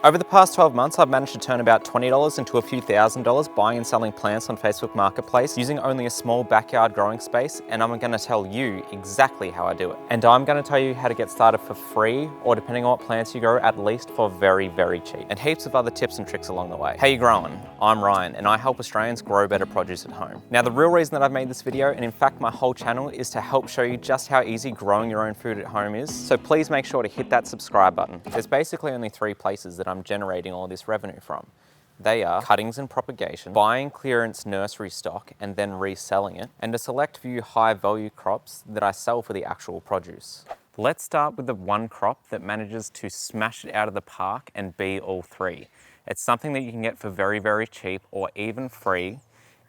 Over the past 12 months, I've managed to turn about $20 into a few $1,000s buying and selling plants on Facebook Marketplace using only a small backyard growing space, and I'm going to tell you exactly how I do it. And I'm going to tell you how to get started for free, or depending on what plants you grow, at least for very, very cheap. And heaps of other tips and tricks along the way. How you growing? I'm Ryan, and I help Australians grow better produce at home. Now, the real reason that I've made this video, and in fact my whole channel, is to help show you just how easy growing your own food at home is. So please make sure to hit that subscribe button. There's basically only 3 places that I'm generating all this revenue from. They are Cuttings and Propagation, buying clearance nursery stock and then reselling it, and a select few high value crops that I sell for the actual produce. Let's start with the one crop that manages to smash it out of the park and be all 3. It's something that you can get for very, very cheap or even free.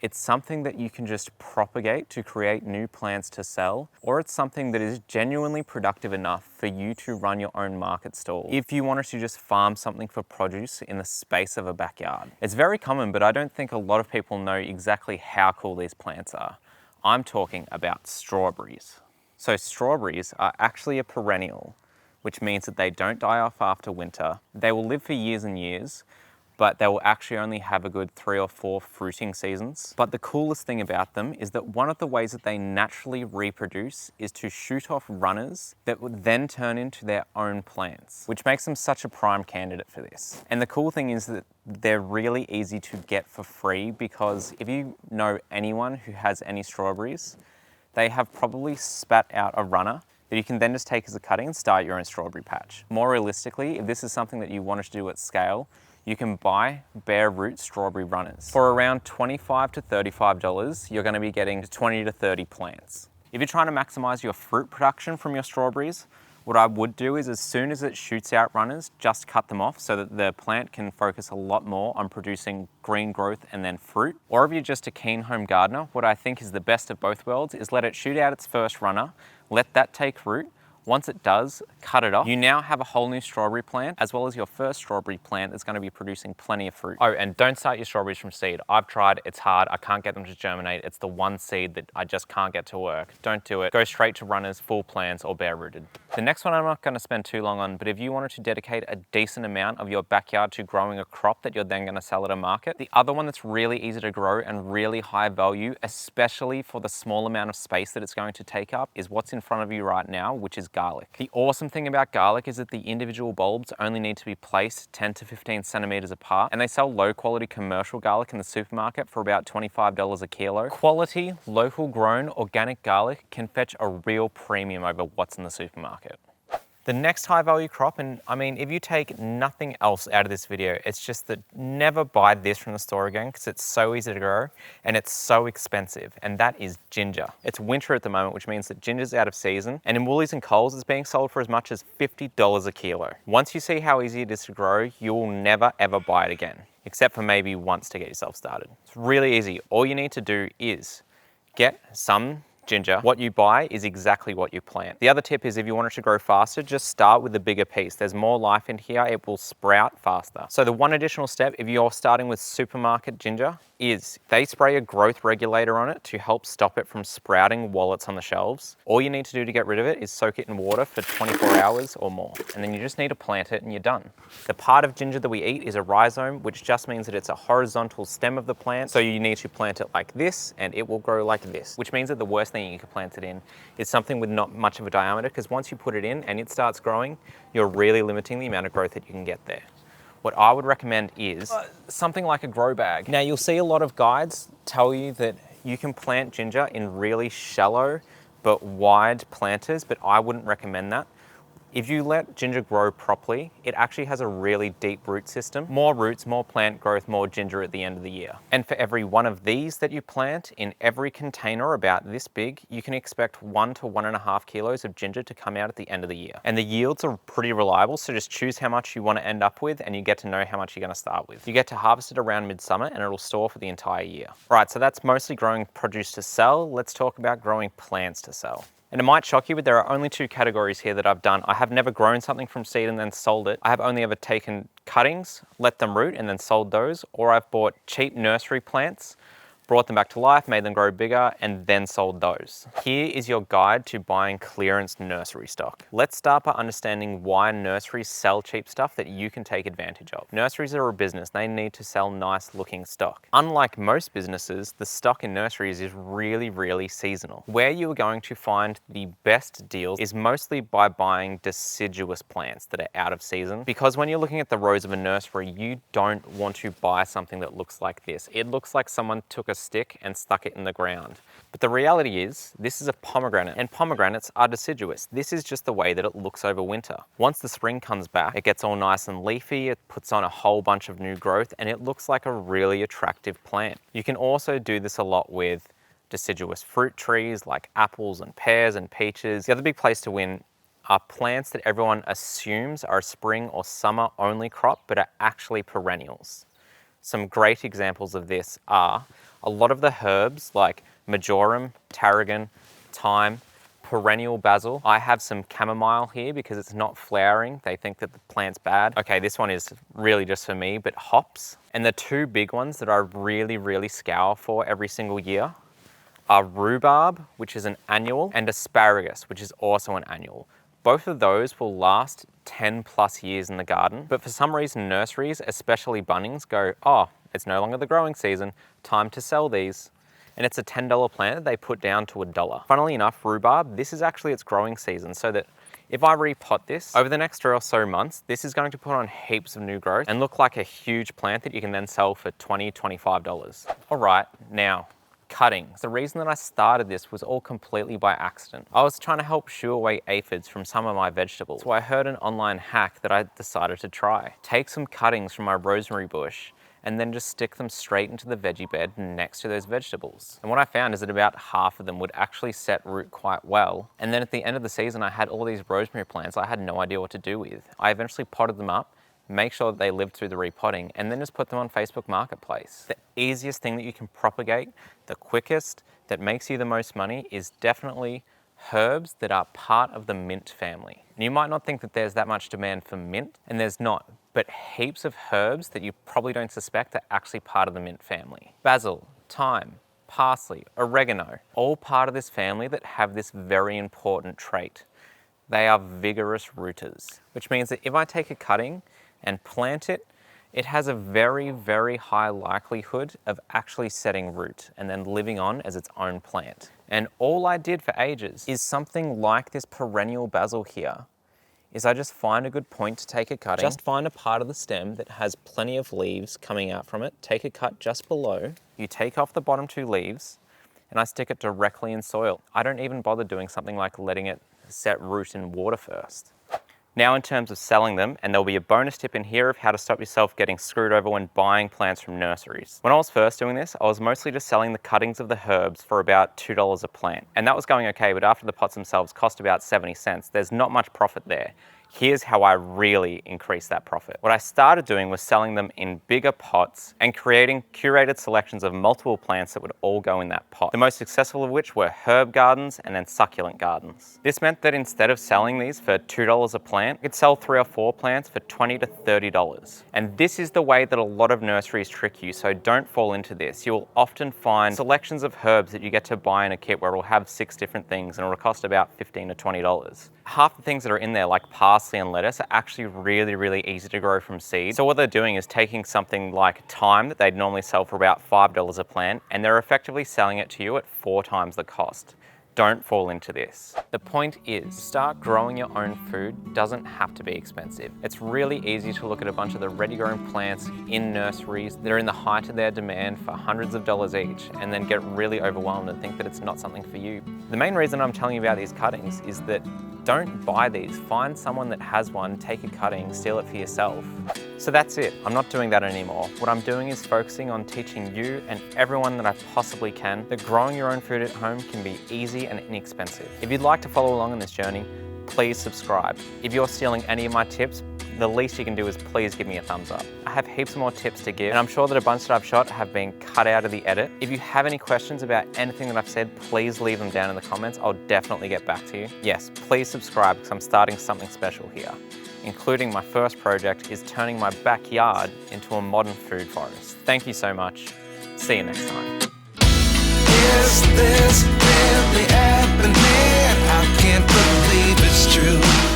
It's something that you can just propagate to create new plants to sell, or it's something that is genuinely productive enough for you to run your own market stall if you wanted to just farm something for produce in the space of a backyard. It's very common, but I don't think a lot of people know exactly how cool these plants are. I'm talking about strawberries. So strawberries are actually a perennial, which means that they don't die off after winter. They will live for years and years, but they will actually only have a good 3 or 4 fruiting seasons. But the coolest thing about them is that one of the ways that they naturally reproduce is to shoot off runners that would then turn into their own plants, which makes them such a prime candidate for this. And the cool thing is that they're really easy to get for free, because if you know anyone who has any strawberries, they have probably spat out a runner that you can then just take as a cutting and start your own strawberry patch. More realistically, if this is something that you wanted to do at scale, you can buy bare root strawberry runners. For around $25 to $35, you're going to be getting 20 to 30 plants. If you're trying to maximize your fruit production from your strawberries, what I would do is, as soon as it shoots out runners, just cut them off so that the plant can focus a lot more on producing green growth and then fruit. Or if you're just a keen home gardener, what I think is the best of both worlds is let it shoot out its first runner, let that take root. Once it does, cut it off. You now have a whole new strawberry plant, as well as your first strawberry plant that's going to be producing plenty of fruit. Oh, and don't start your strawberries from seed. I've tried, it's hard. I can't get them to germinate. It's the one seed that I just can't get to work. Don't do it. Go straight to runners, full plants, or bare rooted. The next one I'm not going to spend too long on, but if you wanted to dedicate a decent amount of your backyard to growing a crop that you're then going to sell at a market, the other one that's really easy to grow and really high value, especially for the small amount of space that it's going to take up, is what's in front of you right now, which is garlic. The awesome thing about garlic is that the individual bulbs only need to be placed 10 to 15 centimeters apart, and they sell low quality commercial garlic in the supermarket for about $25 a kilo. Quality, local grown, organic garlic can fetch a real premium over what's in the supermarket. The next high value crop, and I mean, if you take nothing else out of this video, it's just that never buy this from the store again, because it's so easy to grow and it's so expensive, and that is ginger. It's winter at the moment, which means that ginger's out of season, and in Woolies and Coles it's being sold for as much as $50 a kilo. Once you see how easy it is to grow, you will never ever buy it again, except for maybe once to get yourself started. It's really easy. All you need to do is get some ginger. What you buy is exactly what you plant. The other tip is, if you want it to grow faster, just start with the bigger piece. There's more life in here, it will sprout faster. So the one additional step, if you're starting with supermarket ginger, is they spray a growth regulator on it to help stop it from sprouting while it's on the shelves. All you need to do to get rid of it is soak it in water for 24 hours or more, and then you just need to plant it and you're done. The part of ginger that we eat is a rhizome, which just means that it's a horizontal stem of the plant, so you need to plant it like this and it will grow like this, which means that the worst thing you can plant it in is something with not much of a diameter, because once you put it in and it starts growing, you're really limiting the amount of growth that you can get there. What I would recommend is something like a grow bag. Now, you'll see a lot of guides tell you that you can plant ginger in really shallow but wide planters, but I wouldn't recommend that. If you let ginger grow properly, it actually has a really deep root system. More roots, more plant growth, more ginger at the end of the year. And for every one of these that you plant in every container about this big, you can expect 1 to 1.5 kilos of ginger to come out at the end of the year. And the yields are pretty reliable, so just choose how much you want to end up with and you get to know how much you're going to start with. You get to harvest it around midsummer and it'll store for the entire year. Right, so that's mostly growing produce to sell. Let's talk about growing plants to sell. And it might shock you, but there are only 2 categories here that I've done. I have never grown something from seed and then sold it. I have only ever taken cuttings, let them root, and then sold those, or I've bought cheap nursery plants, brought them back to life, made them grow bigger, and then sold those. Here is your guide to buying clearance nursery stock. Let's start by understanding why nurseries sell cheap stuff that you can take advantage of. Nurseries are a business. They need to sell nice looking stock. Unlike most businesses, the stock in nurseries is really seasonal. Where you are going to find the best deals is mostly by buying deciduous plants that are out of season. Because when you're looking at the rows of a nursery, you don't want to buy something that looks like this. It looks like someone took a stick and stuck it in the ground. But the reality is, this is a pomegranate, and pomegranates are deciduous. This is just the way that it looks over winter. Once the spring comes back, it gets all nice and leafy, it puts on a whole bunch of new growth, and it looks like a really attractive plant. You can also do this a lot with deciduous fruit trees like apples and pears and peaches. The other big place to win are plants that everyone assumes are a spring or summer only crop, but are actually perennials. Some great examples of this are a lot of the herbs like marjoram, tarragon, thyme, perennial basil. I have some chamomile here because it's not flowering. They think that the plant's bad. Okay, this one is really just for me, but hops. And the two big ones that I really scour for every single year are rhubarb, which is an annual, and asparagus, which is also an annual. Both of those will last 10+ years in the garden, but for some reason nurseries, especially Bunnings, go, oh, it's no longer the growing season, time to sell these. And it's a $10 plant that they put down to $1. Funnily enough, rhubarb, this is actually its growing season, so that if I repot this, over the next 3 or so months, this is going to put on heaps of new growth and look like a huge plant that you can then sell for $20, $25. All right, now, cuttings. The reason that I started this was all completely by accident. I was trying to help shoo away aphids from some of my vegetables. So I heard an online hack that I decided to try. Take some cuttings from my rosemary bush and then just stick them straight into the veggie bed next to those vegetables. And what I found is that about half of them would actually set root quite well. And then at the end of the season, I had all these rosemary plants I had no idea what to do with. I eventually potted them up, make sure that they lived through the repotting, and then just put them on Facebook Marketplace. The easiest thing that you can propagate, the quickest, that makes you the most money is definitely herbs that are part of the mint family. And you might not think that there's that much demand for mint, and there's not, but heaps of herbs that you probably don't suspect are actually part of the mint family. Basil, thyme, parsley, oregano, all part of this family that have this very important trait. They are vigorous rooters, which means that if I take a cutting and plant it, it has a very high likelihood of actually setting root and then living on as its own plant. And all I did for ages is something like this perennial basil here, is I just find a good point to take a cutting, just find a part of the stem that has plenty of leaves coming out from it, take a cut just below, you take off the bottom 2 leaves, and I stick it directly in soil. I don't even bother doing something like letting it set root in water first. Now in terms of selling them, and there'll be a bonus tip in here of how to stop yourself getting screwed over when buying plants from nurseries. When I was first doing this, I was mostly just selling the cuttings of the herbs for about $2 a plant. And that was going okay, but after the pots themselves cost about 70 cents, there's not much profit there. Here's how I really increased that profit. What I started doing was selling them in bigger pots and creating curated selections of multiple plants that would all go in that pot. The most successful of which were herb gardens and then succulent gardens. This meant that instead of selling these for $2 a plant, I could sell 3 or 4 plants for $20 to $30. And this is the way that a lot of nurseries trick you, so don't fall into this. You will often find selections of herbs that you get to buy in a kit where it will have 6 different things and it will cost about $15 to $20. Half the things that are in there, like parsley and lettuce, are actually really easy to grow from seed. So what they're doing is taking something like thyme that they'd normally sell for about $5 a plant, and they're effectively selling it to you at 4 times the cost. Don't fall into this. The point is, start growing your own food doesn't have to be expensive. It's really easy to look at a bunch of the ready-grown plants in nurseries that are in the height of their demand for hundreds of dollars each, and then get really overwhelmed and think that it's not something for you. The main reason I'm telling you about these cuttings is that don't buy these. Find someone that has one, take a cutting, steal it for yourself. So that's it. I'm not doing that anymore. What I'm doing is focusing on teaching you and everyone that I possibly can that growing your own food at home can be easy and inexpensive. If you'd like to follow along on this journey, please subscribe. If you're stealing any of my tips, the least you can do is please give me a thumbs up. I have heaps more tips to give, and I'm sure that a bunch that I've shot have been cut out of the edit. If you have any questions about anything that I've said, please leave them down in the comments. I'll definitely get back to you. Yes, please subscribe because I'm starting something special here, including my first project is turning my backyard into a modern food forest. Thank you so much. See you next time. Is this really happening? I can't believe it's true.